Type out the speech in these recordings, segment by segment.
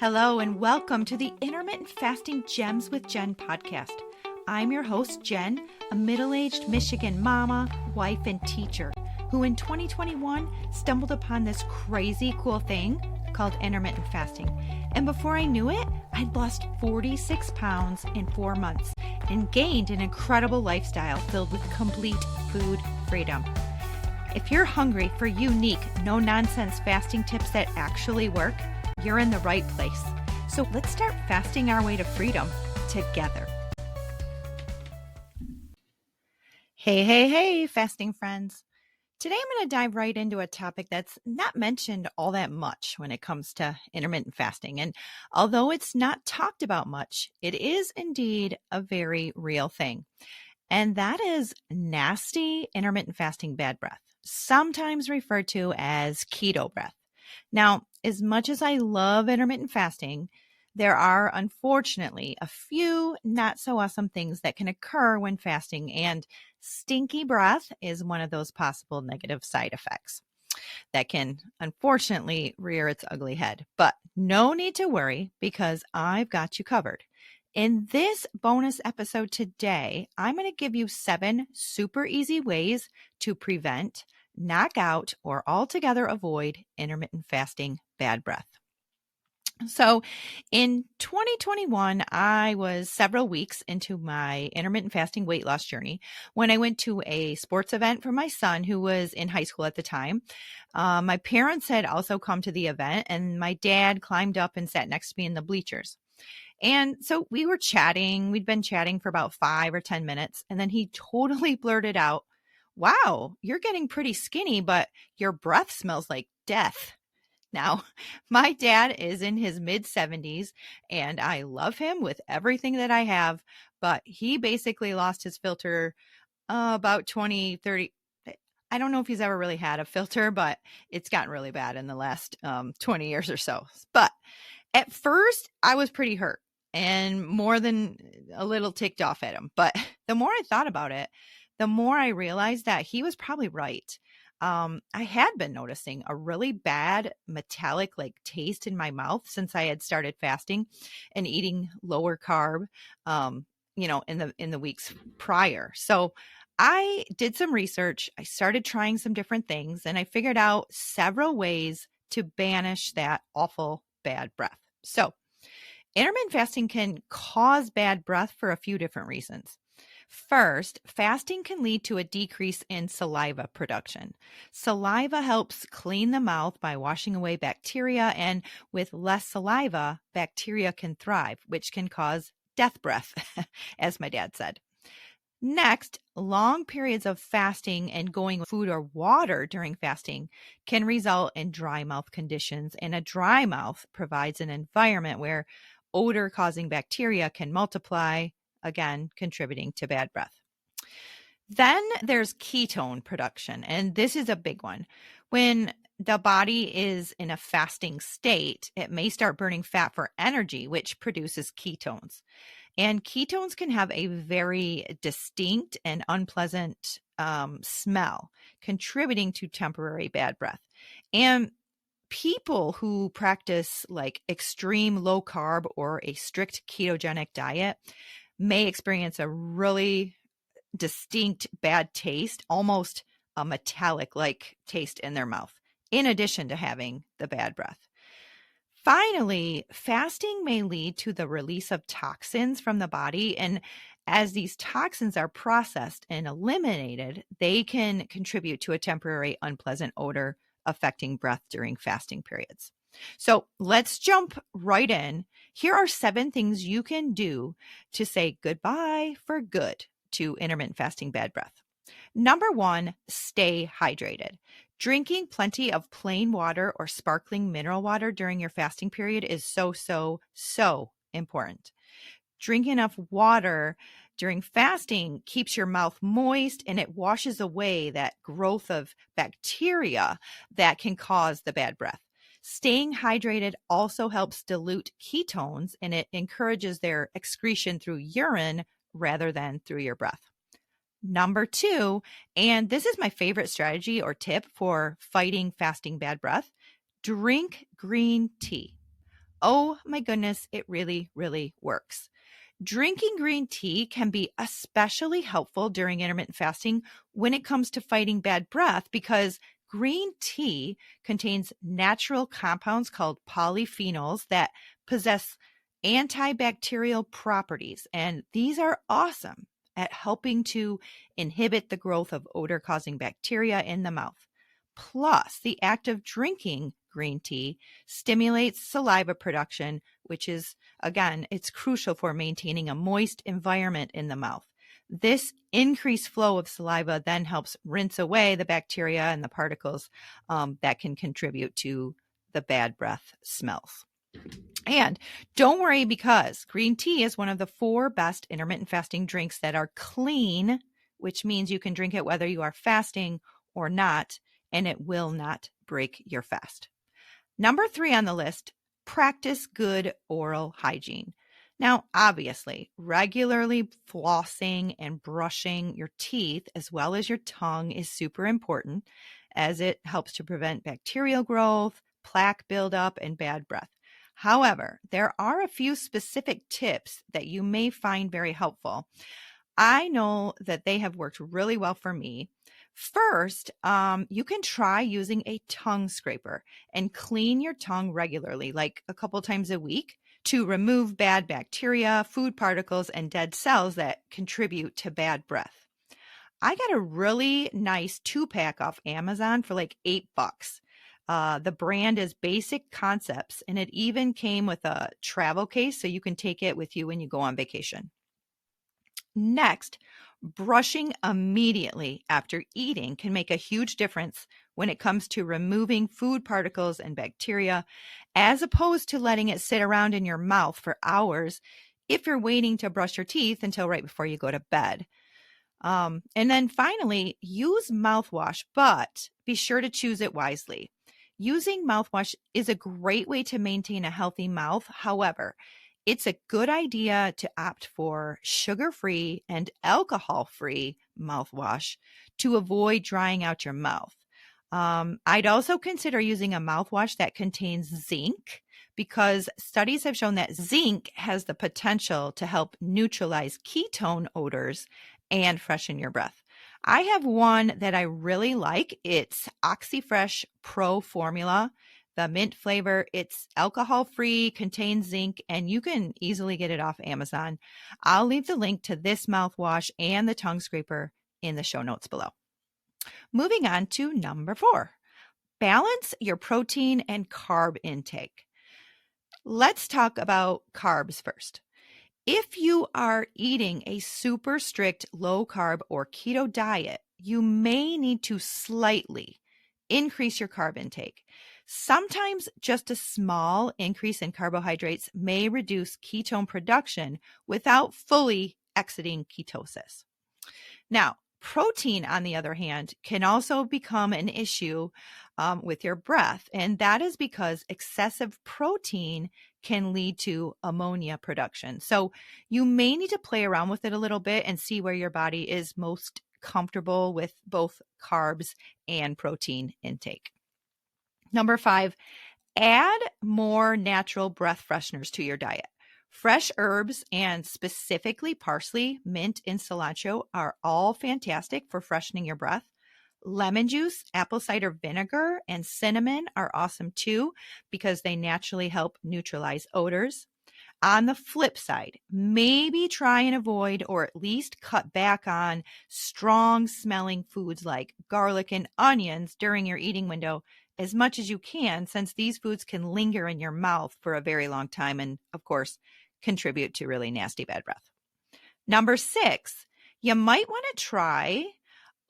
Hello and welcome to the Intermittent Fasting Gems with Jen podcast. I'm your host, Jen, a middle-aged Michigan mama, wife, and teacher who in 2021 stumbled upon this crazy cool thing called intermittent fasting. And before I knew it, I'd lost 46 pounds in 4 months and gained an incredible lifestyle filled with complete food freedom. If you're hungry for unique, no-nonsense fasting tips that actually work, you're in the right place. So let's start fasting our way to freedom together. Hey, fasting friends. Today I'm going to dive right into a topic that's not mentioned all that much when it comes to intermittent fasting. And although it's not talked about much, it is indeed a very real thing. And that is nasty intermittent fasting bad breath, sometimes referred to as keto breath. Now, as much as I love intermittent fasting, there are unfortunately a few not so awesome things that can occur when fasting, and stinky breath is one of those possible negative side effects that can unfortunately rear its ugly head. But no need to worry because I've got you covered. In this bonus episode today, I'm going to give you 7 super easy ways to prevent, knock out, or altogether avoid intermittent fasting bad breath. So in 2021, I was several weeks into my intermittent fasting weight loss journey when I went to a sports event for my son who was in high school at the time. My parents had also come to the event, and my dad climbed up and sat next to me in the bleachers. And so we were chatting. We'd been chatting for about 5 or 10 minutes. And then he totally blurted out, "Wow, you're getting pretty skinny, but your breath smells like death." Now, my dad is in his mid-70s, and I love him with everything that I have, but he basically lost his filter about 20, 30. I don't know if he's ever really had a filter, but it's gotten really bad in the last 20 years or so. But at first, I was pretty hurt and more than a little ticked off at him. But the more I thought about it, the more I realized that he was probably right. I had been noticing a really bad metallic taste in my mouth since I had started fasting and eating lower carb, in the weeks prior. So I did some research. I started trying some different things, and I figured out several ways to banish that awful bad breath. So intermittent fasting can cause bad breath for a few different reasons. First, fasting can lead to a decrease in saliva production. Saliva helps clean the mouth by washing away bacteria, and with less saliva, bacteria can thrive, which can cause death breath, as my dad said. Next, long periods of fasting and going with food or water during fasting can result in dry mouth conditions, and a dry mouth provides an environment where odor-causing bacteria can multiply, again, contributing to bad breath. Then there's ketone production, and this is a big one. When the body is in a fasting state, it may start burning fat for energy, which produces ketones. And ketones can have a very distinct and unpleasant smell, contributing to temporary bad breath. And people who practice extreme low carb or a strict ketogenic diet may experience a really distinct bad taste, almost a metallic taste in their mouth, in addition to having the bad breath. Finally, fasting may lead to the release of toxins from the body, and as these toxins are processed and eliminated, they can contribute to a temporary unpleasant odor affecting breath during fasting periods. So let's jump right in. Here are 7 things you can do to say goodbye for good to intermittent fasting bad breath. Number 1, stay hydrated. Drinking plenty of plain water or sparkling mineral water during your fasting period is so important. Drinking enough water during fasting keeps your mouth moist, and it washes away that growth of bacteria that can cause the bad breath. Staying hydrated also helps dilute ketones, and it encourages their excretion through urine rather than through your breath. Number 2, and this is my favorite strategy or tip for fighting fasting bad breath, drink green tea. oh my goodness, it really, really works. Drinking green tea can be especially helpful during intermittent fasting when it comes to fighting bad breath because green tea contains natural compounds called polyphenols that possess antibacterial properties. And these are awesome at helping to inhibit the growth of odor causing bacteria in the mouth. Plus, the act of drinking green tea stimulates saliva production, which is, again, it's crucial for maintaining a moist environment in the mouth. This increased flow of saliva then helps rinse away the bacteria and the particles that can contribute to the bad breath smells. And don't worry, because green tea is one of the 4 best intermittent fasting drinks that are clean, which means you can drink it whether you are fasting or not, and it will not break your fast. Number 3 on the list, practice good oral hygiene. Now, obviously, regularly flossing and brushing your teeth as well as your tongue is super important, as it helps to prevent bacterial growth, plaque buildup, and bad breath. However, there are a few specific tips that you may find very helpful. I know that they have worked really well for me. First, you can try using a tongue scraper and clean your tongue regularly, like a couple times a week, to remove bad bacteria, food particles, and dead cells that contribute to bad breath. I got a really nice 2-pack off Amazon for like $8. The brand is Basic Concepts, and it even came with a travel case so you can take it with you when you go on vacation. Next, brushing immediately after eating can make a huge difference when it comes to removing food particles and bacteria, as opposed to letting it sit around in your mouth for hours if you're waiting to brush your teeth until right before you go to bed. And then finally, use mouthwash, but be sure to choose it wisely. Using mouthwash is a great way to maintain a healthy mouth. However, it's a good idea to opt for sugar-free and alcohol-free mouthwash to avoid drying out your mouth. I'd also consider using a mouthwash that contains zinc, because studies have shown that zinc has the potential to help neutralize ketone odors and freshen your breath. I have one that I really like. It's OxyFresh Pro Formula, the mint flavor. It's alcohol-free, contains zinc, and you can easily get it off Amazon. I'll leave the link to this mouthwash and the tongue scraper in the show notes below. Moving on to number 4, balance your protein and carb intake. Let's talk about carbs first. If you are eating a super strict low carb or keto diet, you may need to slightly increase your carb intake. Sometimes just a small increase in carbohydrates may reduce ketone production without fully exiting ketosis. Now, protein, on the other hand, can also become an issue with your breath, and that is because excessive protein can lead to ammonia production. So you may need to play around with it a little bit and see where your body is most comfortable with both carbs and protein intake. Number 5, add more natural breath fresheners to your diet. Fresh herbs, and specifically parsley, mint, and cilantro, are all fantastic for freshening your breath. Lemon juice, apple cider vinegar, and cinnamon are awesome too because they naturally help neutralize odors. On the flip side, maybe try and avoid or at least cut back on strong smelling foods like garlic and onions during your eating window as much as you can, since these foods can linger in your mouth for a very long time and, of course, contribute to really nasty bad breath. Number 6, you might want to try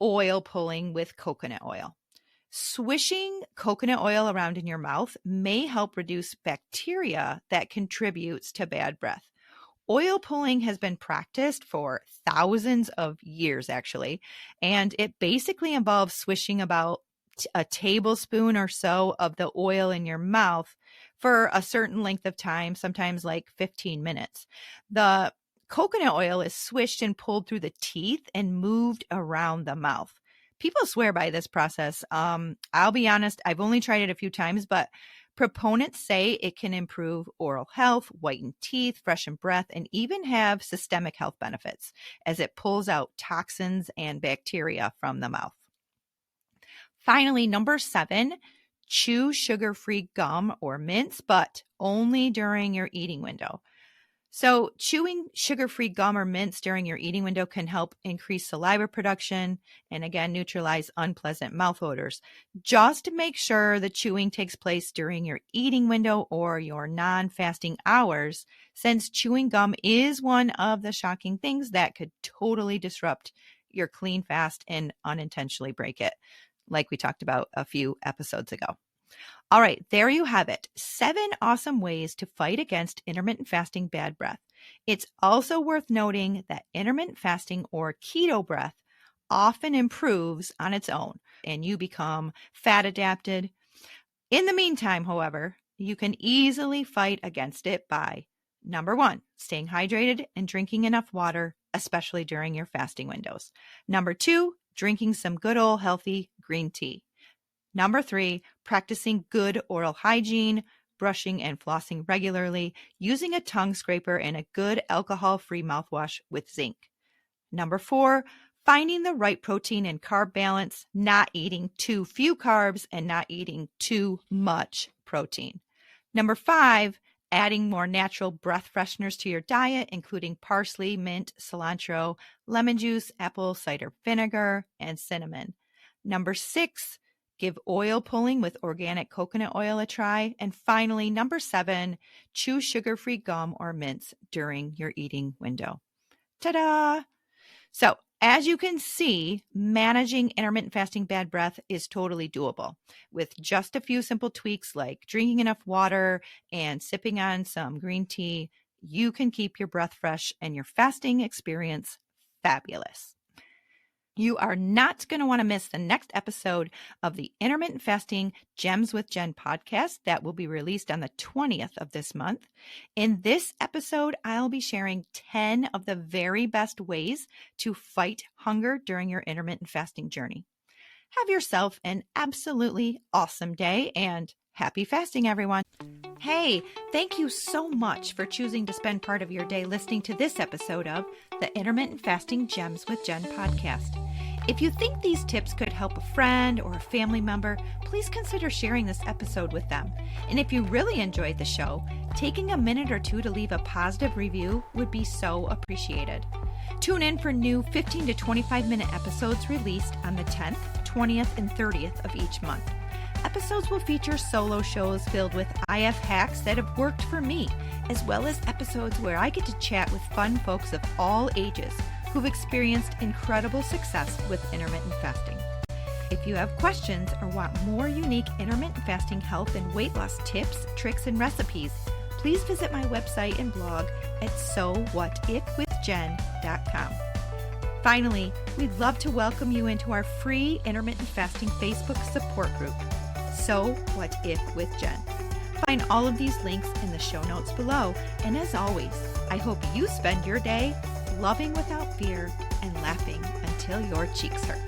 oil pulling with coconut oil. Swishing coconut oil around in your mouth may help reduce bacteria that contributes to bad breath. Oil pulling has been practiced for thousands of years, actually, and it basically involves swishing about a tablespoon or so of the oil in your mouth for a certain length of time, sometimes like 15 minutes. The coconut oil is swished and pulled through the teeth and moved around the mouth. People swear by this process. I'll be honest, I've only tried it a few times, but Proponents say it can improve oral health, whiten teeth, freshen breath, and even have systemic health benefits as it pulls out toxins and bacteria from the mouth. Finally, number 7, chew sugar-free gum or mints, but only during your eating window. So chewing sugar-free gum or mints during your eating window can help increase saliva production and, again, neutralize unpleasant mouth odors. Just make sure the chewing takes place during your eating window or your non-fasting hours, since chewing gum is one of the shocking things that could totally disrupt your clean fast and unintentionally break it, like we talked about a few episodes ago. All right, there you have it. 7 awesome ways to fight against intermittent fasting bad breath. It's also worth noting that intermittent fasting or keto breath often improves on its own and you become fat adapted. In the meantime, however, you can easily fight against it by, number 1, staying hydrated and drinking enough water, especially during your fasting windows. Number 2, drinking some good old healthy green tea. Number 3, practicing good oral hygiene, brushing and flossing regularly, using a tongue scraper and a good alcohol-free mouthwash with zinc. Number 4, finding the right protein and carb balance, not eating too few carbs and not eating too much protein. Number 5, adding more natural breath fresheners to your diet, including parsley, mint, cilantro, lemon juice, apple cider vinegar, and cinnamon. Number 6, give oil pulling with organic coconut oil a try. And finally, number 7, chew sugar-free gum or mints during your eating window. Ta-da! So, as you can see, managing intermittent fasting bad breath is totally doable. With just a few simple tweaks like drinking enough water and sipping on some green tea, you can keep your breath fresh and your fasting experience fabulous. You are not going to want to miss the next episode of the Intermittent Fasting Gems with Jen podcast that will be released on the 20th of this month. In this episode, I'll be sharing 10 of the very best ways to fight hunger during your intermittent fasting journey. Have yourself an absolutely awesome day and happy fasting, everyone. Hey, thank you so much for choosing to spend part of your day listening to this episode of the Intermittent Fasting Gems with Jen podcast. If you think these tips could help a friend or a family member, please consider sharing this episode with them. And if you really enjoyed the show, taking a minute or two to leave a positive review would be so appreciated. Tune in for new 15 to 25-minute episodes released on the 10th, 20th, and 30th of each month. Episodes will feature solo shows filled with IF hacks that have worked for me, as well as episodes where I get to chat with fun folks of all ages who've experienced incredible success with intermittent fasting. If you have questions or want more unique intermittent fasting health and weight loss tips, tricks, and recipes, please visit my website and blog at sowhatifwithjen.com. Finally, we'd love to welcome you into our free intermittent fasting Facebook support group, So What If with Jen. Find all of these links in the show notes below. And as always, I hope you spend your day loving without fear and laughing until your cheeks hurt.